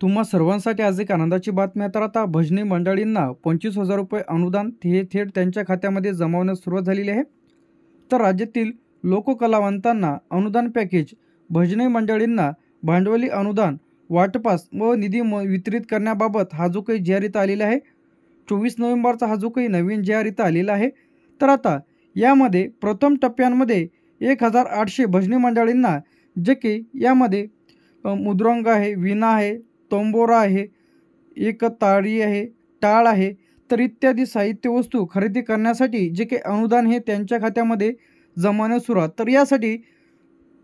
तुम्हा सर्वांसाठी आज एक आनंदाची बातमी आहे। तर आता भजनी मंडळींना 25,000 रुपये अनुदान हे थेट त्यांच्या खात्यामध्ये जमावण्यास सुरुवात झालेली आहे। तर राज्यातील लोककलावंतांना अनुदान पॅकेज, भजनी मंडळींना भांडवली अनुदान वाटपास व निधी वितरित करण्याबाबत हा जो काही जी-आर इथं आलेला आहे, 24 नोव्हेंबरचा हा जो काही नवीन जी-आर इथं आलेला आहे। तर आता यामध्ये प्रथम टप्प्यांमध्ये 1,800 भजनी मंडळींना, जे की यामध्ये मृदंग आहे, वीणा आहे, तंबोरा आहे, एक ताळी आहे, टाळ आहे, तर इत्यादी साहित्य वस्तू खरेदी करण्यासाठी जे काही अनुदान हे त्यांच्या खात्यामध्ये जमावण्यास सुरुवात। तर यासाठी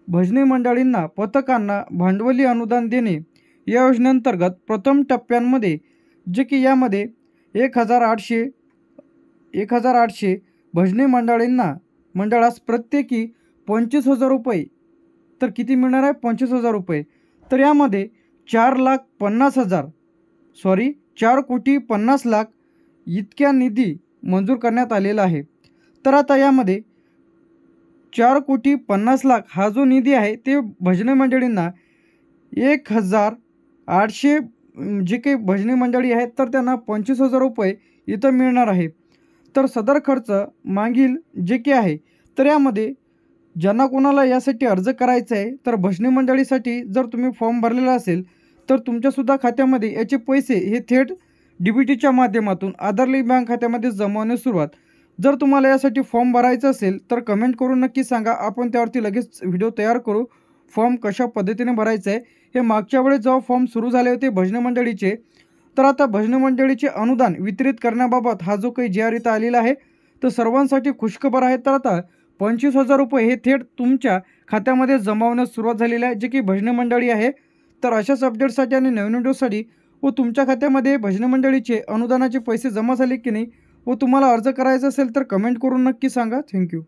भजनी मंडळींना, पथकांना भांडवली अनुदान देणे या योजनेअंतर्गत प्रथम टप्प्यांमध्ये जे की यामध्ये 1,800 भजनी मंडळास प्रत्येकी 25,000 रुपये, तर किती मिळणार आहे 25,000 रुपये। तर यामध्ये 4,50,00,000 इतक्या निधी मंजूर करण्यात आलेला आहे। तर आता यामध्ये 4,50,00,000 हा जो निधी आहे ते भजनी मंडळींना 1,800 जे काही भजनी मंडळी आहेत तर त्यांना 25,000 रुपये इथं मिळणार आहे। तर सदर खर्च मागील जे काही आहे, तर यामध्ये ज्यांना कोणाला यासाठी अर्ज करायचा आहे, तर भजनी मंडळीसाठी जर तुम्ही फॉर्म भरलेला असेल तर तुमच्यासुद्धा खात्यामध्ये याचे पैसे हे थेट डी-बी-टीच्या माध्यमातून आधार लिंक बँक खात्यामध्ये जमवण्यास सुरुवात। जर तुम्हाला यासाठी फॉर्म भरायचा असेल तर कमेंट करून नक्की सांगा, आपण त्यावरती लगेच व्हिडिओ तयार करू। फॉर्म कशा पद्धतीने भरायचा आहे, हे मागच्या वेळेस जेव्हा फॉर्म सुरू झाले होते भजनी मंडळीचे, तर आता भजनी मंडळीचे अनुदान वितरित करण्याबाबत हा जो काही जी-आर इथं आलेला आहे, तर सर्वांसाठी खुशखबर आहे। तर आता 25,000 रुपये हे थेट तुमच्या खात्यामध्ये जमावण्यास सुरुवात झालेली आहे, जे की भजनी मंडळी आहे। तर अशाच अपडेट्ससाठी आणि नवीन व्हिडिओसाठी व तुमच्या खात्यामध्ये भजनी मंडळीचे अनुदानाचे पैसे जमा झाले की नाही व तुम्हाला अर्ज करायचा असेल तर कमेंट करून नक्की सांगा। थँक्यू।